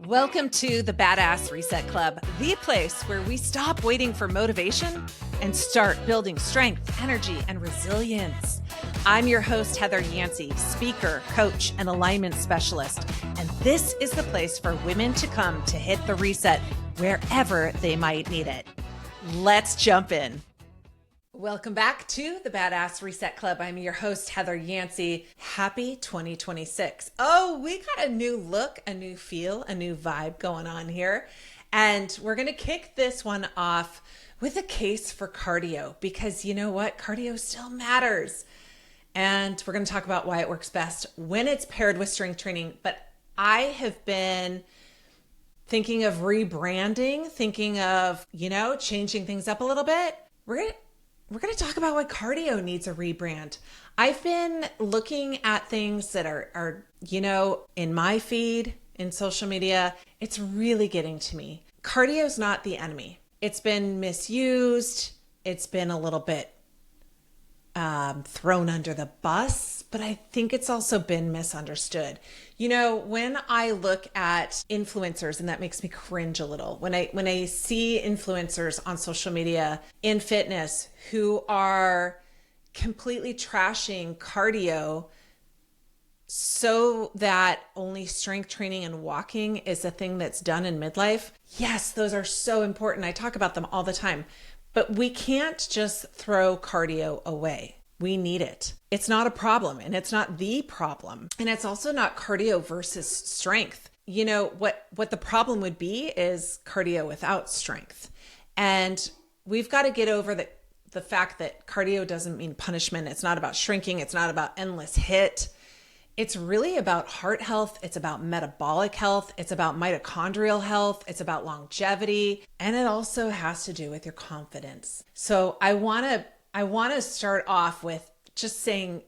Welcome to the Badass Reset Club, the place where we stop waiting for motivation and start building strength, energy, and resilience. I'm your host, Heather Yancey, speaker, coach, and alignment specialist. And this is the place for women to come to hit the reset wherever they might need it. Let's jump in. Welcome back to the Badass Reset Club. I'm your host, Heather Yancey. Happy 2026. Oh, we got a new look, a new feel, a new vibe going on here. And we're going to kick this one off with a case for cardio, because you know what? Cardio still matters. And we're going to talk about why it works best when it's paired with strength training. But I have been thinking of rebranding, thinking of, changing things up a little bit. We're going to talk about why cardio needs a rebrand. I've been looking at things that are, in my feed, in social media. It's really getting to me. Cardio is not the enemy. It's been misused. It's been a little bit thrown under the bus, but I think it's also been misunderstood. When I look at influencers, and that makes me cringe a little, when I see influencers on social media in fitness who are completely trashing cardio so that only strength training and walking is a thing that's done in midlife. Yes, those are so important. I talk about them all the time. But we can't just throw cardio away. We need it. It's not a problem, and it's not the problem. And it's also not cardio versus strength. What the problem would be is cardio without strength. And we've got to get over the fact that cardio doesn't mean punishment. It's not about shrinking. It's not about endless HIIT. It's really about heart health. It's about metabolic health. It's about mitochondrial health. It's about longevity. And it also has to do with your confidence. So I want to start off with just saying,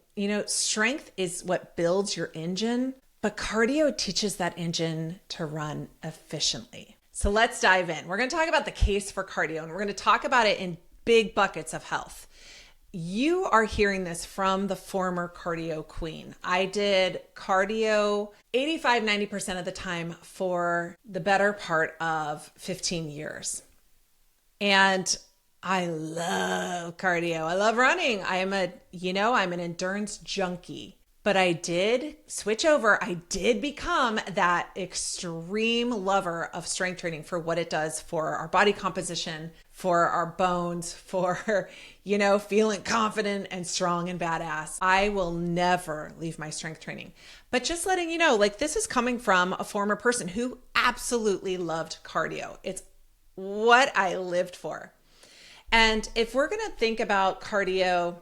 strength is what builds your engine, but cardio teaches that engine to run efficiently. So let's dive in. We're going to talk about the case for cardio, and we're going to talk about it in big buckets of health. You are hearing this from the former cardio queen. I did cardio 85-90% of the time for the better part of 15 years. And I love cardio. I love running. I'm an endurance junkie. But I did switch over. I did become that extreme lover of strength training for what it does for our body composition, for our bones, for, feeling confident and strong and badass. I will never leave my strength training. But just letting you know, this is coming from a former person who absolutely loved cardio. It's what I lived for. And if we're going to think about cardio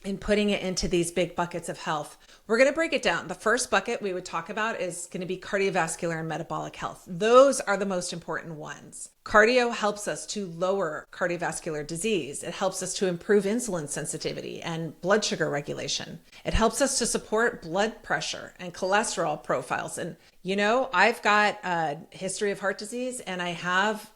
and putting it into these big buckets of health, we're going to break it down. The first bucket we would talk about is going to be cardiovascular and metabolic health. Those are the most important ones. Cardio helps us to lower cardiovascular disease. It helps us to improve insulin sensitivity and blood sugar regulation. It helps us to support blood pressure and cholesterol profiles. And, I've got a history of heart disease, and I have,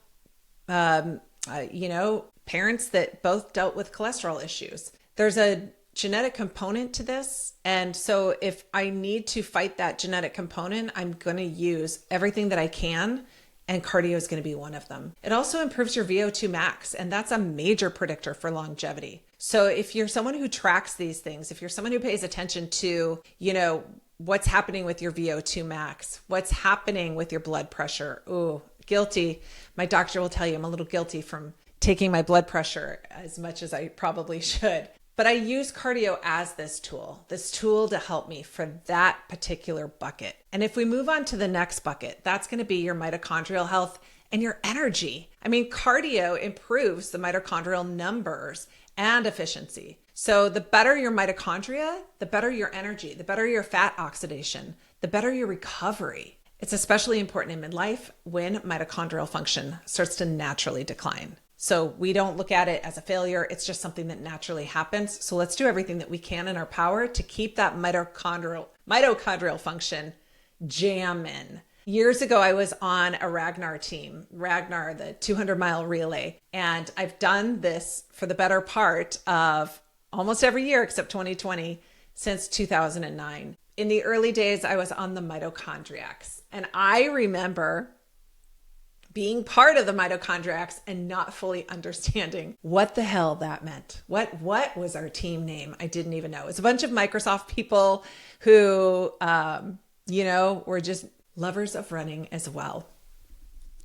parents that both dealt with cholesterol issues. There's a genetic component to this. And so if I need to fight that genetic component, I'm going to use everything that I can. And cardio is going to be one of them. It also improves your VO2 max. And that's a major predictor for longevity. So if you're someone who tracks these things, if you're someone who pays attention to, what's happening with your VO2 max, what's happening with your blood pressure. Ooh, guilty. My doctor will tell you I'm a little guilty from taking my blood pressure as much as I probably should. But I use cardio as this tool to help me for that particular bucket. And if we move on to the next bucket, that's going to be your mitochondrial health and your energy. Cardio improves the mitochondrial numbers and efficiency. So the better your mitochondria, the better your energy, the better your fat oxidation, the better your recovery. It's especially important in midlife when mitochondrial function starts to naturally decline. So we don't look at it as a failure. It's just something that naturally happens. So let's do everything that we can in our power to keep that mitochondrial function jamming. Years ago, I was on a Ragnar team, the 200-mile relay. And I've done this for the better part of almost every year except 2020 since 2009. in the early days, I was on the mitochondriacs, and I remember being part of the mitochondriacs and not fully understanding what the hell that meant. What was our team name? I didn't even know. It's a bunch of Microsoft people who, were just lovers of running as well.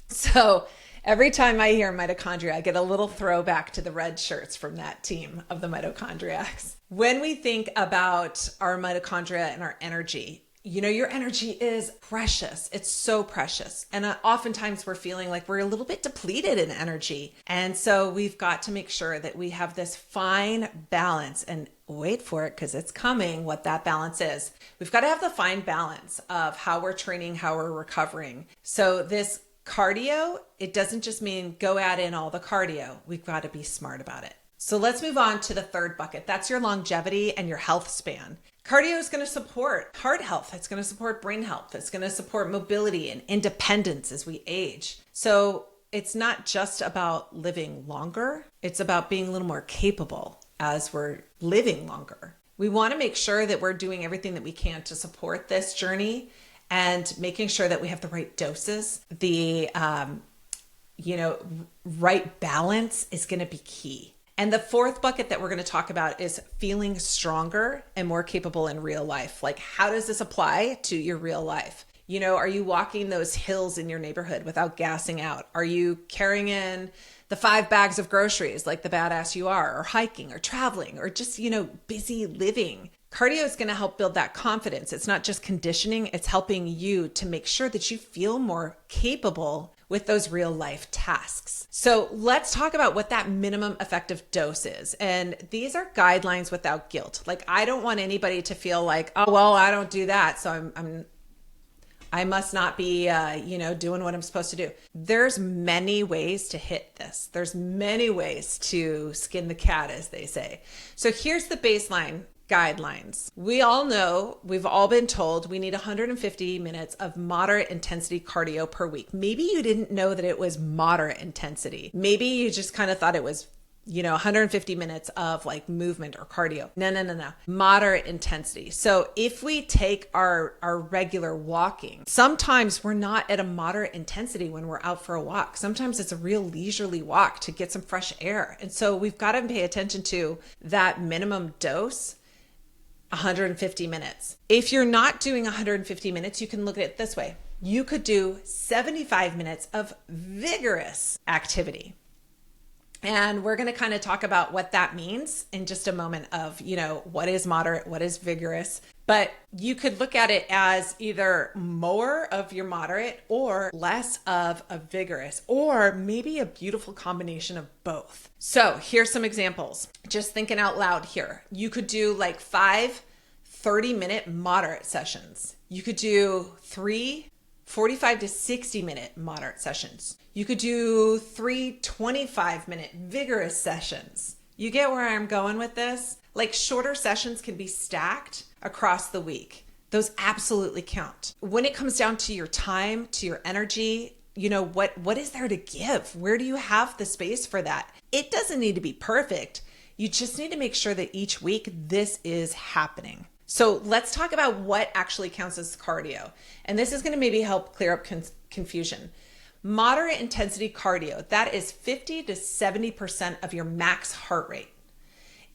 So every time I hear mitochondria, I get a little throwback to the red shirts from that team of the mitochondriacs. When we think about our mitochondria and our energy, your energy is precious. It's so precious. And oftentimes we're feeling like we're a little bit depleted in energy. And so we've got to make sure that we have this fine balance, and wait for it because it's coming, what that balance is. We've got to have the fine balance of how we're training, how we're recovering. So this cardio, it doesn't just mean go add in all the cardio. We've got to be smart about it. So let's move on to the third bucket. That's your longevity and your health span. Cardio is going to support heart health. It's going to support brain health. It's going to support mobility and independence as we age. So it's not just about living longer. It's about being a little more capable as we're living longer. We want to make sure that we're doing everything that we can to support this journey and making sure that we have the right doses. The, right balance is going to be key. And the fourth bucket that we're going to talk about is feeling stronger and more capable in real life. Like, how does this apply to your real life? Are you walking those hills in your neighborhood without gassing out? Are you carrying in the 5 bags of groceries like the badass you are, or hiking or traveling, or just, busy living? Cardio is going to help build that confidence. It's not just conditioning. It's helping you to make sure that you feel more capable with those real life tasks. So let's talk about what that minimum effective dose is. And these are guidelines without guilt. Like, I don't want anybody to feel like, oh, well, I don't do that, so I must not be, doing what I'm supposed to do. There's many ways to hit this. There's many ways to skin the cat, as they say. So here's the baseline guidelines. We all know, we've all been told we need 150 minutes of moderate intensity cardio per week. Maybe you didn't know that it was moderate intensity. Maybe you just kind of thought it was 150 minutes of like movement or cardio. No. Moderate intensity. So if we take our regular walking, sometimes we're not at a moderate intensity when we're out for a walk. Sometimes it's a real leisurely walk to get some fresh air. And so we've got to pay attention to that minimum dose, 150 minutes. If you're not doing 150 minutes, you can look at it this way. You could do 75 minutes of vigorous activity. And we're going to kind of talk about what that means in just a moment of, what is moderate, what is vigorous. But you could look at it as either more of your moderate or less of a vigorous, or maybe a beautiful combination of both. So here's some examples. Just thinking out loud here. You could do like 5 30-minute moderate sessions. You could do 3 45 to 60-minute moderate sessions. You could do 3 25-minute vigorous sessions. You get where I'm going with this? Like, shorter sessions can be stacked across the week. Those absolutely count. When it comes down to your time, to your energy, what is there to give? Where do you have the space for that? It doesn't need to be perfect. You just need to make sure that each week this is happening. So let's talk about what actually counts as cardio. And this is going to maybe help clear up confusion. Moderate intensity cardio, that is 50 to 70% of your max heart rate.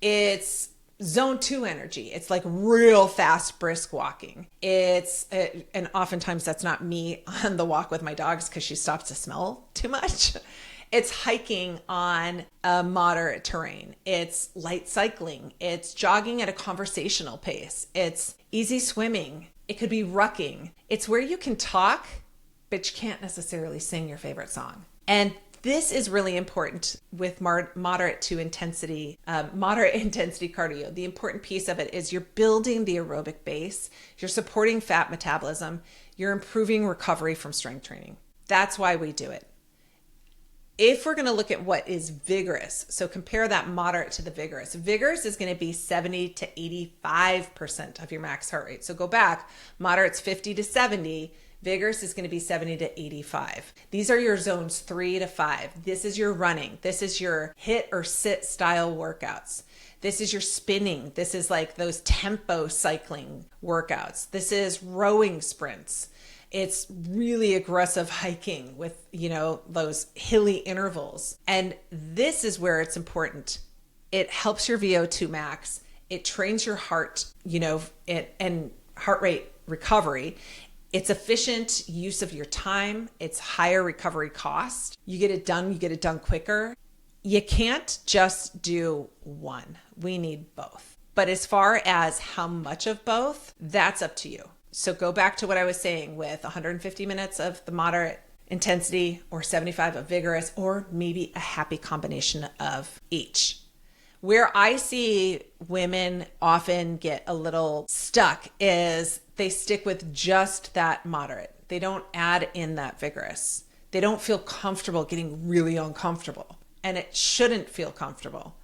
It's zone 2 energy. It's like real fast, brisk walking. And oftentimes that's not me on the walk with my dogs because she stops to smell too much. It's hiking on a moderate terrain. It's light cycling. It's jogging at a conversational pace. It's easy swimming. It could be rucking. It's where you can talk, but you can't necessarily sing your favorite song. And this is really important with moderate intensity cardio. The important piece of it is you're building the aerobic base. You're supporting fat metabolism. You're improving recovery from strength training. That's why we do it. If we're going to look at what is vigorous, so compare that moderate to the vigorous. Vigorous is going to be 70 to 85% of your max heart rate. So go back, moderate's 50 to 70, Vigorous is going to be 70 to 85. These are your zones 3 to 5. This is your running. This is your hit or sit style workouts. This is your spinning. This is like those tempo cycling workouts. This is rowing sprints. It's really aggressive hiking with, those hilly intervals. And this is where it's important. It helps your VO2 max. It trains your heart, and heart rate recovery. It's efficient use of your time. It's higher recovery cost. You get it done quicker. You can't just do one. We need both. But as far as how much of both, that's up to you. So go back to what I was saying with 150 minutes of the moderate intensity or 75 of vigorous, or maybe a happy combination of each. Where I see women often get a little stuck is they stick with just that moderate. They don't add in that vigorous. They don't feel comfortable getting really uncomfortable, and it shouldn't feel comfortable.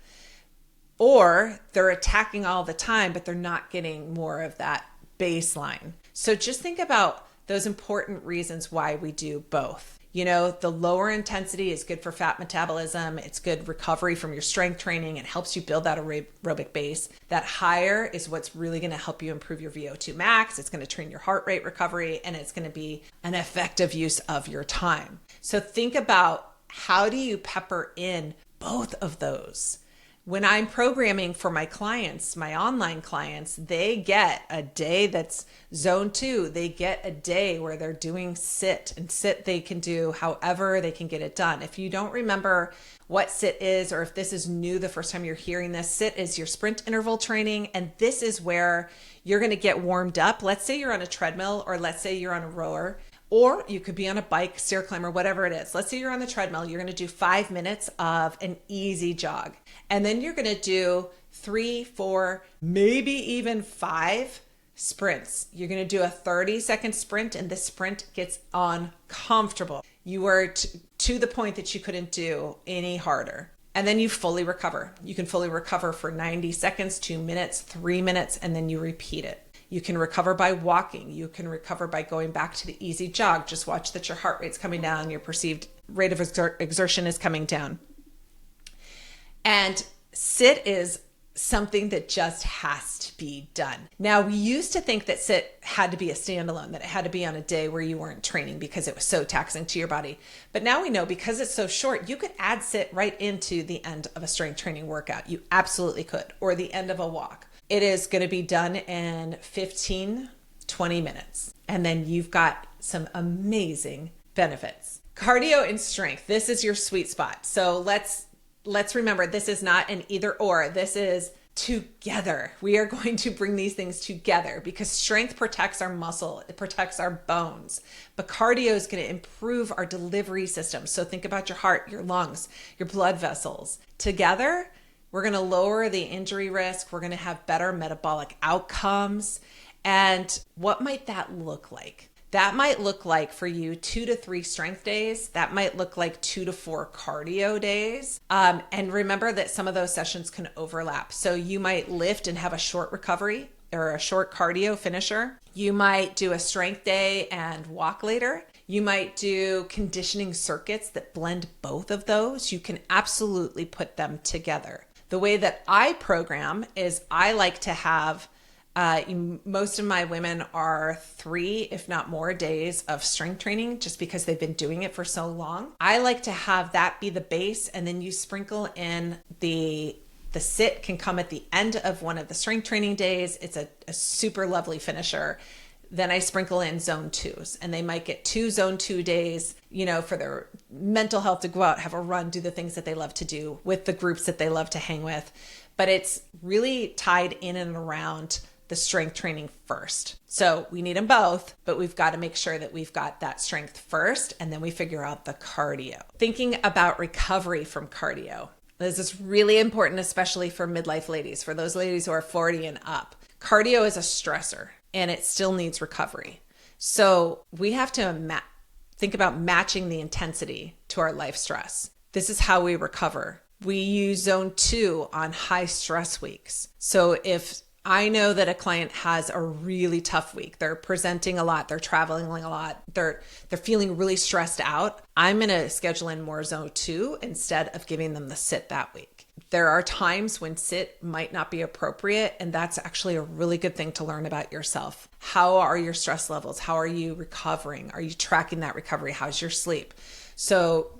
Or they're attacking all the time, but they're not getting more of that baseline. So just think about those important reasons why we do both. The lower intensity is good for fat metabolism. It's good recovery from your strength training. It helps you build that aerobic base. That higher is what's really going to help you improve your VO2 max. It's going to train your heart rate recovery, and it's going to be an effective use of your time. So think about, how do you pepper in both of those? When I'm programming for my clients, my online clients, they get a day that's zone 2. They get a day where they're doing sit, and sit they can do however they can get it done. If you don't remember what sit is, or if this is new the first time you're hearing this, sit is your sprint interval training. And this is where you're going to get warmed up. Let's say you're on a treadmill, or let's say you're on a rower, or you could be on a bike, stair climber, whatever it is. Let's say you're on the treadmill. You're going to do 5 minutes of an easy jog. And then you're going to do 3, 4, maybe even 5 sprints. You're going to do a 30-second sprint, and the sprint gets uncomfortable. You are to the point that you couldn't do any harder. And then you fully recover. You can fully recover for 90 seconds, 2 minutes, 3 minutes, and then you repeat it. You can recover by walking. You can recover by going back to the easy jog. Just watch that your heart rate's coming down, your perceived rate of exertion is coming down. And sit is something that just has to be done. Now, we used to think that sit had to be a standalone, that it had to be on a day where you weren't training because it was so taxing to your body. But now we know, because it's so short, you could add sit right into the end of a strength training workout. You absolutely could, or the end of a walk. It is going to be done in 15, 20 minutes. And then you've got some amazing benefits. Cardio and strength. This is your sweet spot. So let's remember, this is not an either or. This is together. We are going to bring these things together, because strength protects our muscle. It protects our bones. But cardio is going to improve our delivery system. So think about your heart, your lungs, your blood vessels. Together, we're going to lower the injury risk. We're going to have better metabolic outcomes. And what might that look like? That might look like, for you, 2 to 3 strength days. That might look like 2 to 4 cardio days. And remember that some of those sessions can overlap. So you might lift and have a short recovery or a short cardio finisher. You might do a strength day and walk later. You might do conditioning circuits that blend both of those. You can absolutely put them together. The way that I program is I like to have, most of my women are 3, if not more, days of strength training, just because they've been doing it for so long. I like to have that be the base, and then you sprinkle in the sit can come at the end of one of the strength training days. It's a super lovely finisher. Then I sprinkle in zone 2s, and they might get 2 zone 2 days, for their mental health, to go out, have a run, do the things that they love to do with the groups that they love to hang with. But it's really tied in and around the strength training first. So we need them both, but we've got to make sure that we've got that strength first, and then we figure out the cardio. Thinking about recovery from cardio. This is really important, especially for midlife ladies, for those ladies who are 40 and up. Cardio is a stressor, and it still needs recovery. So we have to think about matching the intensity to our life stress. This is how we recover. We use zone 2 on high stress weeks. So if I know that a client has a really tough week. They're presenting a lot. They're traveling a lot. They're feeling really stressed out. I'm going to schedule in more zone 2 instead of giving them the sit that week. There are times when sit might not be appropriate, and that's actually a really good thing to learn about yourself. How are your stress levels? How are you recovering? Are you tracking that recovery? How's your sleep? So,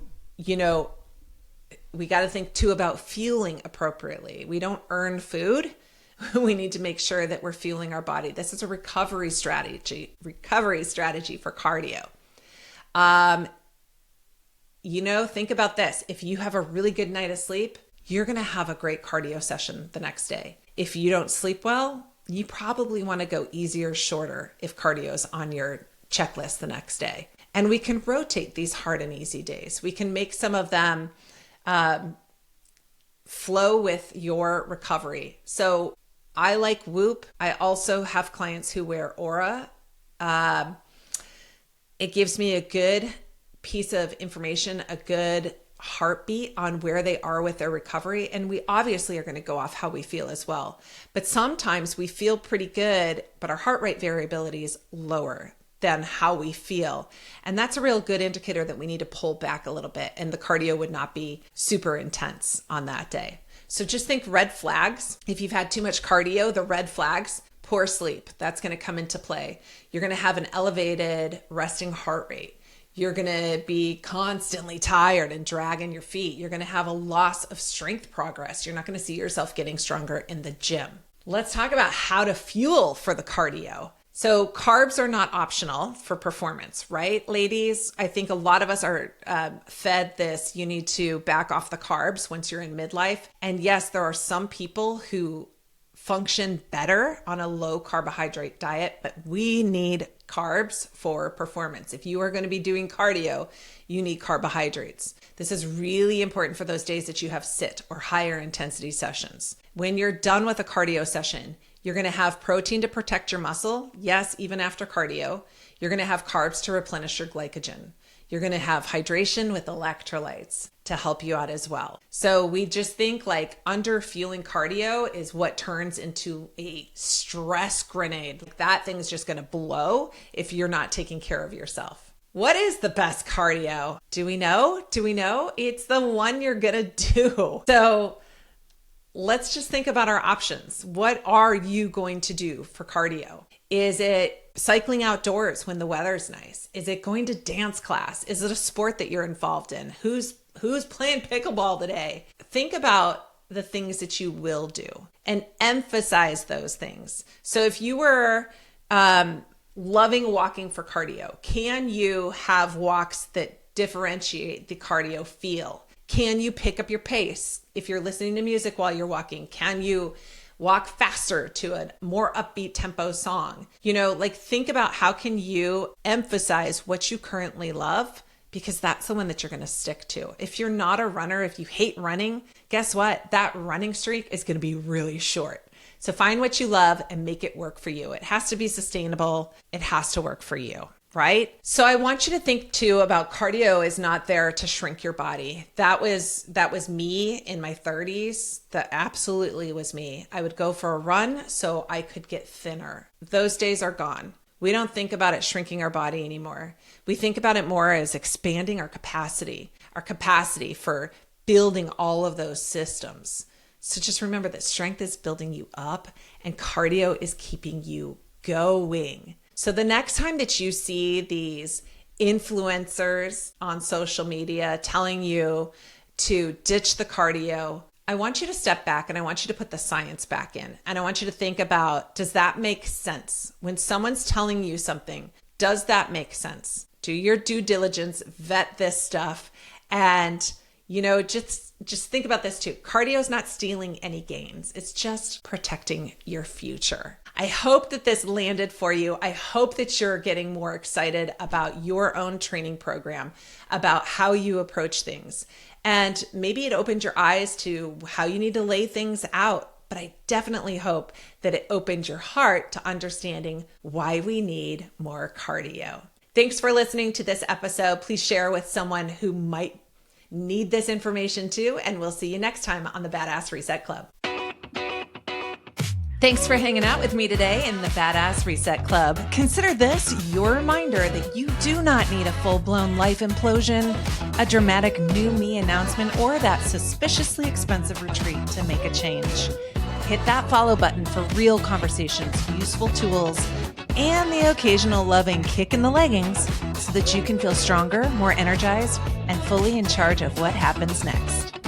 we got to think too about fueling appropriately. We don't earn food. We need to make sure that we're fueling our body. This is a recovery strategy for cardio. Think about this. If you have a really good night of sleep, you're going to have a great cardio session the next day. If you don't sleep well, you probably want to go easier, shorter if cardio is on your checklist the next day. And we can rotate these hard and easy days. We can make some of them flow with your recovery. So I like Whoop. I also have clients who wear Aura. It gives me a good piece of information, a good heartbeat on where they are with their recovery. And we obviously are going to go off how we feel as well. But sometimes we feel pretty good, but our heart rate variability is lower than how we feel. And that's a real good indicator that we need to pull back a little bit, and the cardio would not be super intense on that day. So just think red flags. If you've had too much cardio, the red flags, poor sleep, that's going to come into play. You're going to have an elevated resting heart rate. You're going to be constantly tired and dragging your feet. You're going to have a loss of strength progress. You're not going to see yourself getting stronger in the gym. Let's talk about how to fuel for the cardio. So carbs are not optional for performance, right? Ladies, I think a lot of us are fed this, you need to back off the carbs once you're in midlife. And yes, there are some people who function better on a low carbohydrate diet, but we need carbs for performance. If you are going to be doing cardio, you need carbohydrates. This is really important for those days that you have sit or higher intensity sessions. When you're done with a cardio session, you're going to have protein to protect your muscle. Yes, even after cardio. You're going to have carbs to replenish your glycogen. You're going to have hydration with electrolytes to help you out as well. So we just think like under fueling cardio is what turns into a stress grenade. That thing is just going to blow if you're not taking care of yourself. What is the best cardio? Do we know? It's the one you're going to do. So let's just think about our options. What are you going to do for cardio? Is it cycling outdoors when the weather's nice? Is it going to dance class? Is it a sport that you're involved in? Who's playing pickleball today? Think about the things that you will do and emphasize those things. So if you were loving walking for cardio, can you have walks that differentiate the cardio feel? Can you pick up your pace? If you're listening to music while you're walking, can you walk faster to a more upbeat tempo song? Think about how can you emphasize what you currently love, because that's the one that you're going to stick to. If you're not a runner, if you hate running, guess what? That running streak is going to be really short. So find what you love and make it work for you. It has to be sustainable. It has to work for you. Right? So I want you to think too about cardio is not there to shrink your body. That was me in my 30s. That absolutely was me. I would go for a run so I could get thinner. Those days are gone. We don't think about it shrinking our body anymore. We think about it more as expanding our capacity for building all of those systems. So just remember that strength is building you up and cardio is keeping you going. So the next time that you see these influencers on social media telling you to ditch the cardio, I want you to step back and I want you to put the science back in. And I want you to think about, does that make sense? When someone's telling you something, does that make sense? Do your due diligence, vet this stuff, and just think about this too. Cardio is not stealing any gains. It's just protecting your future. I hope that this landed for you. I hope that you're getting more excited about your own training program, about how you approach things. And maybe it opened your eyes to how you need to lay things out. But I definitely hope that it opened your heart to understanding why we need more cardio. Thanks for listening to this episode. Please share with someone who might need this information too. And we'll see you next time on the Badass Reset Club. Thanks for hanging out with me today in the Badass Reset Club. Consider this your reminder that you do not need a full-blown life implosion, a dramatic new me announcement, or that suspiciously expensive retreat to make a change. Hit that follow button for real conversations, useful tools, and the occasional loving kick in the leggings so that you can feel stronger, more energized, and fully in charge of what happens next.